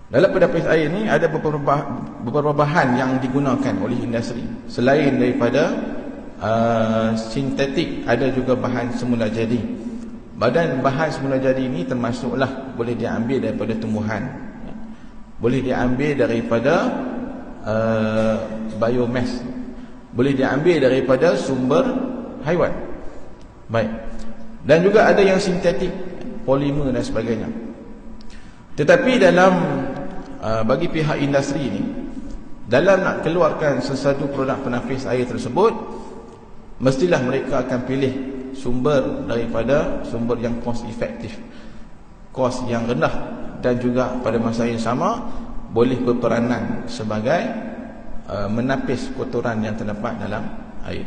Dalam penapis air ni ada beberapa bahan yang digunakan oleh industri. Selain daripada sintetik, ada juga bahan semula jadi. Bahan semula jadi ini termasuklah boleh diambil daripada tumbuhan, boleh diambil daripada biomass, boleh diambil daripada sumber haiwan. Baik. Dan juga ada yang sintetik, polimer dan sebagainya. Tetapi dalam bagi pihak industri ini, dalam nak keluarkan sesuatu produk penapis air tersebut, mestilah mereka akan pilih sumber daripada sumber yang cost efektif, kos yang rendah, dan juga pada masa yang sama boleh berperanan sebagai menapis kotoran yang terdapat dalam air.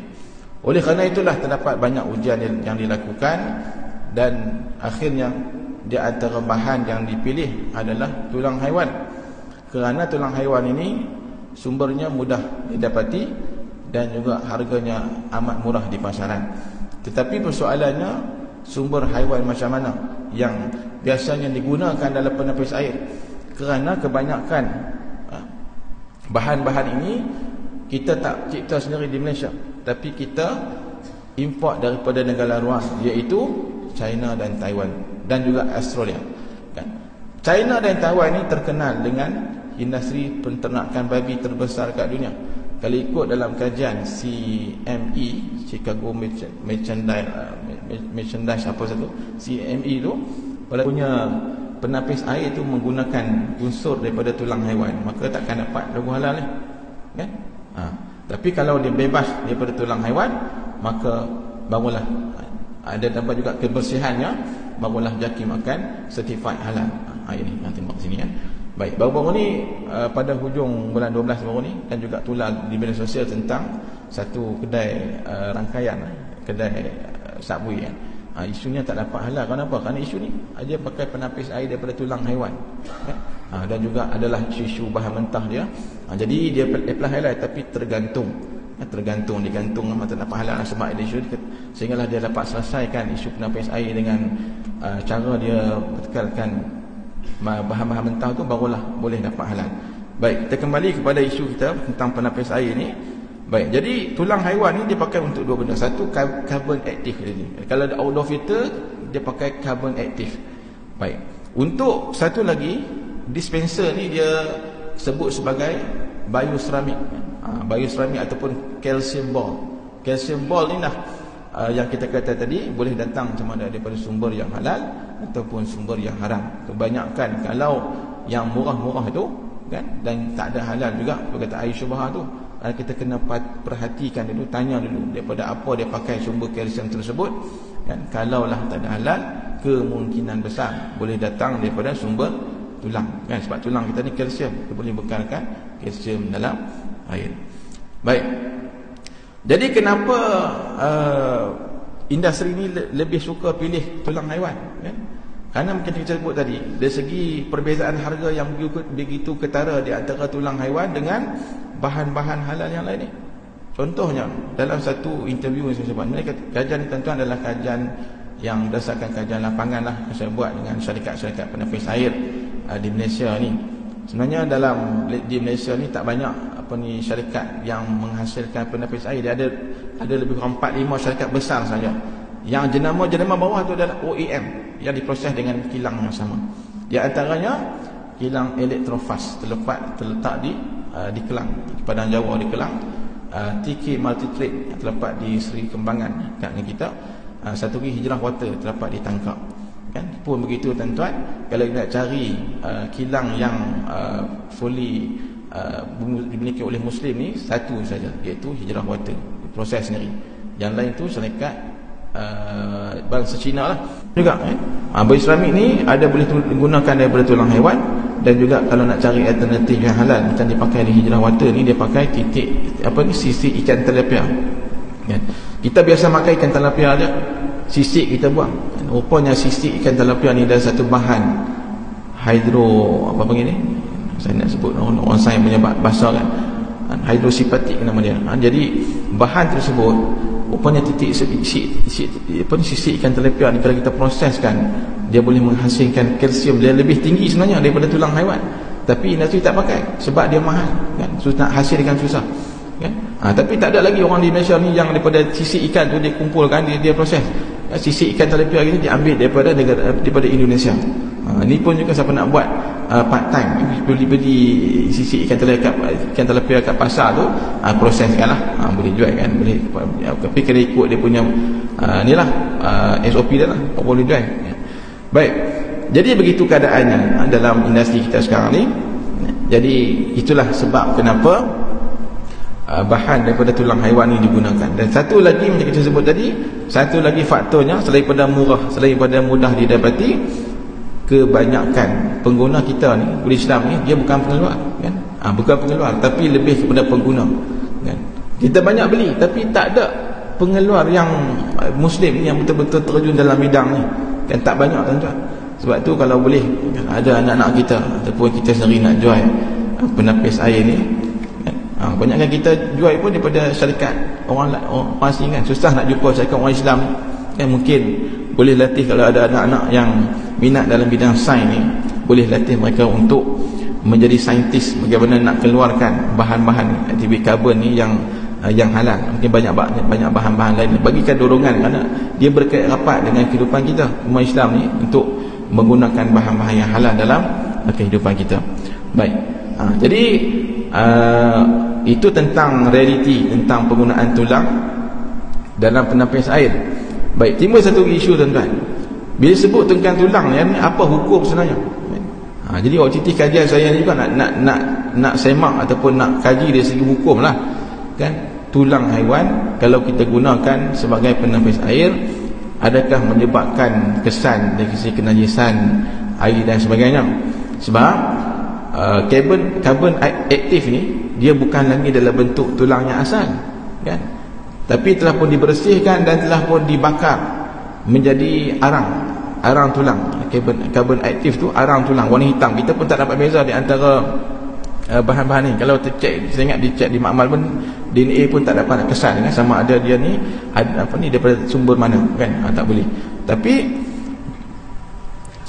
Oleh kerana itulah terdapat banyak ujian yang dilakukan, dan akhirnya di antara bahan yang dipilih adalah tulang haiwan. Kerana tulang haiwan ini sumbernya mudah didapati dan juga harganya amat murah di pasaran. Tetapi persoalannya, sumber haiwan macam mana yang biasanya digunakan dalam penapis air? Kerana kebanyakan bahan-bahan ini kita tak cipta sendiri di Malaysia, tapi kita import daripada negara luar, iaitu China dan Taiwan dan juga Australia, kan? China dan Taiwan ini terkenal dengan industri penternakan babi terbesar kat dunia. Kalau ikut dalam kajian CME, Chicago Merchandise apa satu, CME tu, kalau punya penapis air itu menggunakan unsur daripada tulang haiwan, maka takkan dapat logo halal ni, kan? Tapi kalau dia bebas daripada tulang haiwan, maka barulah ada dapat juga kebersihannya, barulah JAKIM akan certified halal. Air ni nanti tengok sini, kan. Baik, baru-baru ni pada hujung bulan 12 baru ni, dan juga tular di media sosial tentang satu kedai rangkaian, kedai Subway, kan. Isunya tak dapat halal. Kenapa? Kerana isu ni dia pakai penapis air daripada tulang haiwan, kan? Dan juga adalah isu bahan mentah dia. Jadi dia apply halal, tapi tergantung digantung tak dapat halal sebab ada isu, sehinggalah dia dapat selesaikan isu penapis air dengan cara dia bekalkan bahan-bahan mentah tu, barulah boleh dapat halal. Baik, kita kembali kepada isu kita tentang penapis air ni. Baik, jadi tulang haiwan ni dia pakai untuk dua benda. Satu, carbon active dia ni. Kalau ada outdoor filter, dia pakai carbon active. Baik, untuk satu lagi, dispenser ni dia sebut sebagai bioceramic. Bioceramic ataupun calcium ball. Calcium ball ni lah yang kita kata tadi, boleh datang sama ada daripada sumber yang halal ataupun sumber yang haram. Kebanyakan kalau yang murah-murah itu, kan, dan tak ada halal juga, berkata air syubhah tu, kita kena perhatikan dulu, tanya dulu daripada apa dia pakai sumber kalsium tersebut, kan. Kalaulah tak ada halal, kemungkinan besar boleh datang daripada sumber tulang, kan. Sebab tulang kita ni kalsium, kita boleh bekalkan kalsium dalam air. Baik, jadi kenapa industri ni lebih suka pilih tulang haiwan, kan? Kerana mungkin kita sebut tadi, dari segi perbezaan harga yang begitu ketara di antara tulang haiwan dengan bahan-bahan halal yang lain ni. Contohnya, dalam satu interview yang saya sebut, kajian tuan-tuan adalah kajian yang berdasarkan kajian lapangan lah, yang saya buat dengan syarikat-syarikat penapis air di Malaysia ni. Sebenarnya di Malaysia ni tak banyak syarikat yang menghasilkan penapis air. Dia ada lebih kurang 4-5 syarikat besar saja. Yang jenama bawah tu adalah OEM yang diproses dengan kilang yang sama. Di antaranya kilang Electrofast terletak di Kelang, di Padang Jawa di Kelang. TK Multitrade yang terletak di Seri Kembangan kat negeri kita. Satu lagi Hijrah Water terletak di Tangkap, kan. Pun begitu tuan-tuan, kalau kita nak cari kilang yang fully dimiliki oleh Muslim ni, satu saja, iaitu Hijrah Water, proses sendiri. Yang lain tu syarikat bangsa Cina lah juga, bioceramic ni ada boleh digunakan daripada tulang haiwan, dan juga kalau nak cari alternatif yang halal, macam dia pakai di Hijrah Water ni, dia pakai sisik ikan tilapia, kan. Kita biasa makan ikan tilapia je, sisik kita buang. Rupanya sisik ikan tilapia ni ada satu bahan apa panggil ni, saya nak sebut orang sains punya bahasa, kan, hidrosipatik nama dia. Jadi bahan tersebut rupanya sisik ikan tilapia ni, kalau kita proseskan, dia boleh menghasilkan kalsium dia lebih tinggi sebenarnya daripada tulang haiwan. tapi industri tak pakai sebab dia mahal kan, nak hasilkan susah kan. Tapi tak ada lagi orang di Malaysia ni yang daripada sisi ikan tu dia kumpulkan, dia proses. Sisi ikan tilapia ini diambil daripada Indonesia. Ni pun juga siapa nak buat part time, beli sisi ikan tilapia kat pasar tu, proseskanlah, boleh jual kan, boleh. Tapi kena ikut dia punya SOP dia lah, boleh jual. Baik, jadi begitu keadaannya dalam industri kita sekarang ni. Jadi itulah sebab kenapa bahan daripada tulang haiwan ini digunakan. Dan satu lagi macam kita sebut tadi, satu lagi faktornya selain pada murah, selain pada mudah didapati, kebanyakan pengguna kita ni, kulit Islam ni, dia bukan pengeluar kan, bukan pengeluar tapi lebih kepada pengguna kan. Kita banyak beli tapi tak ada pengeluar yang Muslim yang betul-betul terjun dalam bidang ni kan, tak banyak tuan-tuan. Sebab tu kalau boleh ada anak-anak kita ataupun kita sendiri nak jual penapis air ni kan, banyakkan kita jual pun daripada syarikat orang asing kan, susah nak jumpa syarikat orang Islam ni kan. Mungkin boleh latih kalau ada anak-anak yang minat dalam bidang sains ni, boleh latih mereka untuk menjadi saintis, bagaimana nak keluarkan bahan-bahan aktivit karbon ni yang halal. Mungkin banyak bahan-bahan lain, bagikan dorongan kerana dia berkait rapat dengan kehidupan kita umat Islam ni untuk menggunakan bahan-bahan yang halal dalam kehidupan kita. Baik, jadi itu tentang realiti tentang penggunaan tulang dalam penapis air. Baik, timbul satu isu tuan-tuan, bila sebut tentang tulang ni, apa hukum sebenarnya? Jadi aktiviti kajian saya ni juga nak semak ataupun nak kaji dari segi hukum lah kan. Tulang haiwan kalau kita gunakan sebagai penapis air, adakah menyebabkan kesan dari sisi kenajisan air dan sebagainya? Sebab karbon aktif ni dia bukan lagi dalam bentuk tulang yang asal kan, tapi telah pun dibersihkan dan telah pun dibakar menjadi arang tulang. Karbon aktif tu arang tulang warna hitam. Kita pun tak dapat beza di antara bahan-bahan ni. Kalau tercek, saya ingat dicek di makmal pun DNA pun tak dapat kesan kan, sama ada dia ni daripada sumber mana kan, tak boleh. Tapi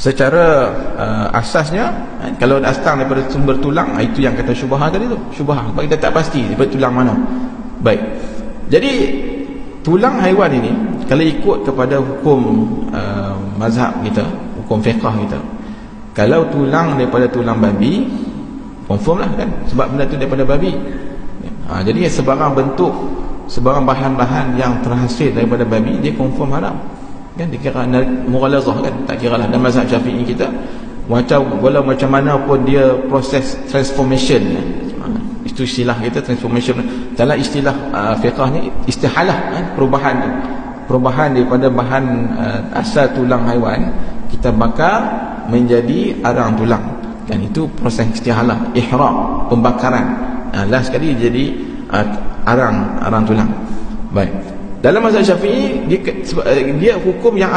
secara asasnya kalau asal daripada sumber tulang, itu yang kata syubhah tadi tu, syubhah sebab kita tak pasti daripada tulang mana. Baik, jadi tulang haiwan ini kalau ikut kepada hukum mazhab kita, hukum fiqah kita, kalau tulang daripada tulang babi, confirm lah kan, sebab benda tu daripada babi. Jadi sebarang bentuk, sebarang bahan-bahan yang terhasil daripada babi, dia confirm haram kan, dikira mughalazah kan, tak kira lah dalam mazhab Syafi'i kita, walau macam mana pun dia proses transformation kan? Itu istilah kita, transformation dalam istilah fiqah ni istihalah kan? perubahan daripada bahan asal tulang haiwan kita bakar menjadi arang tulang kan, itu proses istihalah, ihram, pembakaran. Last sekali jadi arang tulang. Baik, dalam mazhab Syafi'i dia hukum yang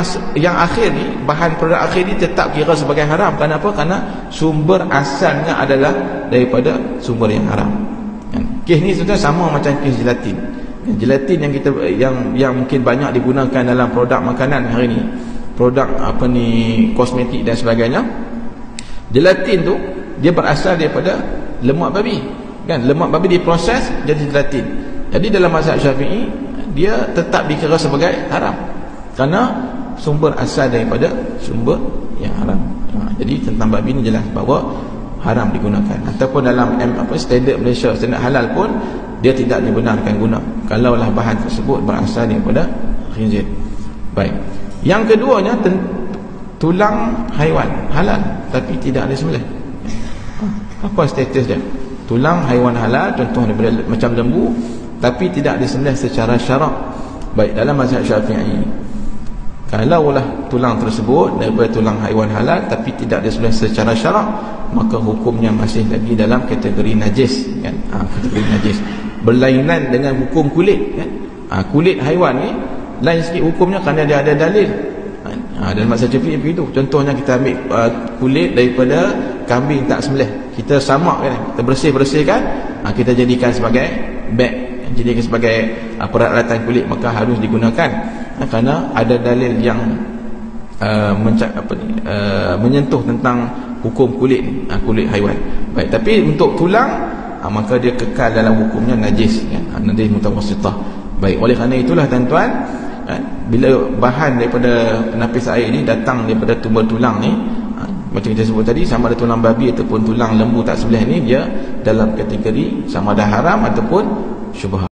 akhir ni, bahan produk akhir ni tetap kira sebagai haram. Kenapa? Kerana sumber asalnya adalah daripada sumber yang haram kan. Kes ni sebenarnya sama macam kes gelatin. Gelatin yang kita yang mungkin banyak digunakan dalam produk makanan hari ni, produk kosmetik dan sebagainya. Gelatin tu dia berasal daripada lemak babi kan, lemak babi diproses jadi gelatin. Jadi dalam mazhab Syafi'i dia tetap dikira sebagai haram kerana sumber asal daripada sumber yang haram. Jadi tentang babi ni jelas bahawa haram digunakan. Ataupun dalam standard Malaysia, standard halal pun dia tidak dibenarkan guna kalaulah bahan tersebut berasal daripada khinzir. Baik, yang keduanya tulang haiwan halal tapi tidak disembelih. Apa status dia? Tulang haiwan halal, contoh daripada macam lembu, tapi tidak disembelih secara syarak. Baik, dalam mazhab Syafi'i, kalaulah tulang tersebut daripada tulang haiwan halal tapi tidak disembelih secara syarak, maka hukumnya masih lagi dalam kategori najis kan, kategori najis, berlainan dengan hukum kulit kan. Kulit haiwan ni lain sikit hukumnya kerana dia ada dalil. Dalam mazhab Syafi'i begitu. Contohnya kita ambil kulit daripada kambing tak sembelih, kita samak kan, kita bersihkan, kita jadikan sebagai beg, jadikan sebagai peralatan kulit, maka harus digunakan kerana ada dalil yang menyentuh tentang hukum kulit haiwan. Baik, tapi untuk tulang maka dia kekal dalam hukumnya najis, ya. Najis mutawassithah. Baik, oleh kerana itulah tuan-tuan, bila bahan daripada penapis air ni datang daripada tumbuh tulang ni, macam kita sebut tadi, sama ada tulang babi ataupun tulang lembu tak sebelah ni, dia dalam kategori sama ada haram ataupun syubhat.